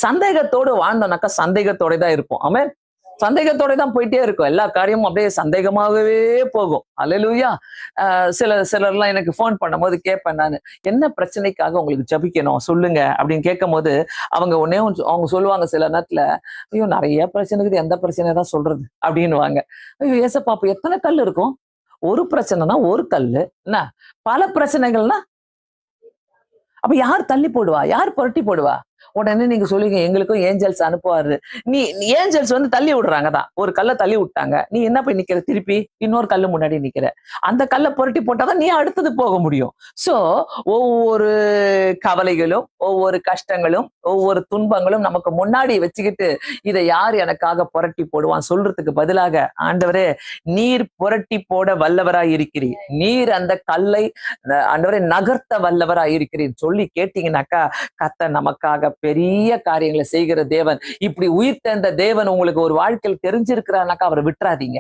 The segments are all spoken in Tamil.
சந்தேகத்தோடு வாழ்ந்தோம்னாக்கா சந்தேகத்தோட தான் இருப்போம். ஆமென். சந்தேகத்தோட தான் போயிட்டே இருக்கும். எல்லா காரியமும் அப்படியே சந்தேகமாகவே போகும். அல்லேலூயா. சிலர்லாம் எனக்கு ஃபோன் பண்ணும்போது கேட்பேன் நானு. என்ன பிரச்சனைக்காக உங்களுக்கு ஜெபிக்கணும் சொல்லுங்க அப்படின்னு கேட்கும்போது, அவங்க ஒண்ணே ஒண்ணு அவங்க சொல்லுவாங்க சில நேரத்துல, ஐயோ நெறைய பிரச்சனை இருக்குது. எந்த பிரச்சனைய தான் சொல்றது அப்படின்னுவாங்க. ஐயோ ஏசப்பா அப்ப எத்தன கல் இருக்கும்? ஒரு பிரச்சனைனா ஒரு கல்லு. என்ன? பல பிரச்சனைகள்னா அப்ப யார் தள்ளி போடுவா? யார் புரட்டி போடுவா? உடனே நீங்க சொல்லுவீங்க, எங்களுக்கும் ஏஞ்சல்ஸ் அனுப்புவாரு. நீ ஏஞ்சல்ஸ் வந்து தள்ளி விடுறாங்க தான். ஒரு கல்ல தள்ளி விட்டாங்க. நீ என்ன போய் நிக்கிற திருப்பி? இன்னொரு கல்லு முன்னாடி நிக்கிற. அந்த கல்ல புரட்டி போட்டாதான் நீ அடுத்தது போக முடியும். சோ, ஒவ்வொரு கவலைகளும், ஒவ்வொரு கஷ்டங்களும், ஒவ்வொரு துன்பங்களும் நமக்கு முன்னாடி வச்சுக்கிட்டு, இதை யார் எனக்காக புரட்டி போடுவான் சொல்றதுக்கு பதிலாக, ஆண்டவரே நீர் புரட்டி போட வல்லவராய் இருக்கிறீர். நீர் அந்த கல்லை ஆண்டவரே நகர்த்த வல்லவராய் இருக்கிறீர் சொல்லி கேட்டீங்கன்னாக்கா, கர்த்தர் நமக்காக பெரிய காரியங்களை செய்கிற தேவன். இப்படி உயிர் தெழுந்த தேவன் உங்களுக்கு ஒரு வாழ்க்கையில் தெரிஞ்சிருக்கிறாருனாக்கா அவரை விட்டுறாதீங்க.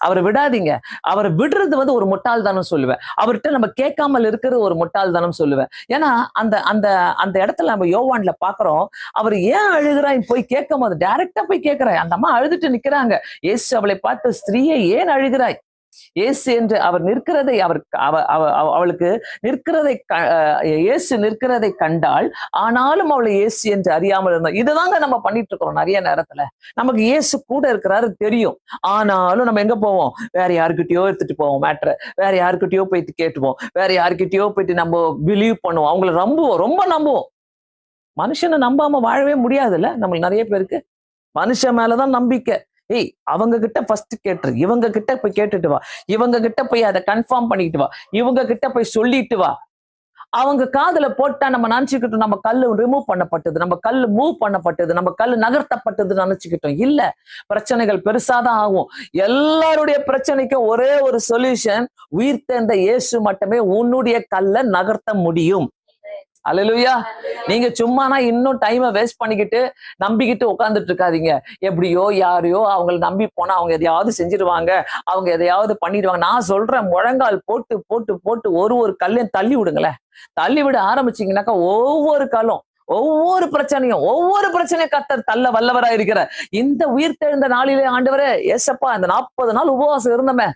அவரை விடாதீங்க. அவரை விடுறது வந்து ஒரு முட்டாள்தானம் சொல்லுவேன். அவர்கிட்ட நம்ம கேட்காமல் இருக்கிறது ஒரு முட்டாள்தானம் சொல்லுவேன். ஏன்னா அந்த அந்த அந்த இடத்துல நம்ம யோவான்ல பாக்குறோம். அவர் ஏன் அழுகிறாய் போய் கேட்கும் போது டைரக்டா போய் கேட்கிறாய். அந்த அம்மா அழுதுட்டு நிக்கிறாங்க. இயேசு அவளை பார்த்து, ஸ்திரீயே ஏன் அழுகிறாய்? இயேசு என்று அவர் நிற்கிறதை அவளுக்கு நிற்கிறதை இயேசு நிற்கிறதை கண்டால், ஆனாலும் அவளை இயேசு என்று அறியாமல் இருந்தார். இதுதாங்க நம்ம பண்ணிட்டு இருக்கோம் நிறைய நேரத்துல. நமக்கு இயேசு கூட இருக்கிறாரு தெரியும். ஆனாலும் நம்ம எங்க போவோம்? வேற யாருக்கிட்டயோ எடுத்துட்டு போவோம் மேட்ரை. வேற யாருக்கிட்டயோ போயிட்டு கேட்டுவோம். வேற யாருக்கிட்டயோ போயிட்டு நம்ம பிலீவ் பண்ணுவோம். அவங்கள நம்புவோம், ரொம்ப நம்புவோம். மனுஷனை நம்பாம வாழவே முடியாதுல்ல நம்மளுக்கு நிறைய பேருக்கு. மனுஷன் மேலதான் நம்பிக்கை. ஏய் அவங்க கிட்ட ஃபர்ஸ்ட் கேட்டுரு. இவங்க கிட்ட போய் கேட்டுட்டு வா. இவங்க கிட்ட போய் அதை கன்ஃபார்ம் பண்ணிட்டு வா. இவங்க கிட்ட போய் சொல்லிட்டு வா. அவங்க காதுல போட்டா நம்ம நினைச்சுக்கிட்டோம் நம்ம கல்லு ரிமூவ் பண்ணப்பட்டது, நம்ம கல்லு மூவ் பண்ணப்பட்டது, நம்ம கல்லு நகர்த்தப்பட்டது நினைச்சுக்கிட்டோம். இல்ல, பிரச்சனைகள் பெருசாதான் ஆகும். எல்லாருடைய பிரச்சனைக்கும் ஒரே ஒரு சொல்யூஷன், உயிர் தெழுந்த இயேசு மட்டுமே உன்னுடைய கல்லை நகர்த்த முடியும். அல்லேலூயா. நீங்க சும்மானா இன்னும் டைமை வேஸ்ட் பண்ணிக்கிட்டு நம்பிக்கிட்டு உட்கார்ந்துட்டு இருக்காதீங்க. எப்படியோ யாரையோ அவங்களை நம்பி போனா அவங்க எதையாவது செஞ்சிருவாங்க, அவங்க எதையாவது பண்ணிடுவாங்க. நான் சொல்றேன், முழங்கால் போட்டு போட்டு போட்டு ஒரு கல்லையும் தள்ளி விடுங்களேன். தள்ளி விட ஆரம்பிச்சீங்கன்னாக்கா ஒவ்வொரு காலம் ஒவ்வொரு பிரச்சனையும் கர்த்தர் தள்ள வல்லவரா இருக்கிற இந்த உயிர் தெழுந்த நாளிலே ஆண்டவரே ஏசப்பா இந்த 40 நாள் உபவாசம் இருந்தமே,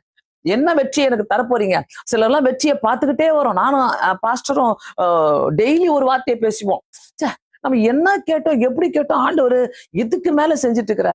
என்ன வெற்றி எனக்கு தரப்போறீங்க? சிலர்லாம் வெற்றியை பார்த்துக்கிட்டே வரும். நானும் பாஸ்டரும் டெய்லி ஒரு வார்த்தையை பேசுவோம். நம்ம என்ன கேட்டோம், எப்படி கேட்டோம், ஆண்டவர் இதுக்கு மேல செஞ்சுட்டு இருக்கிற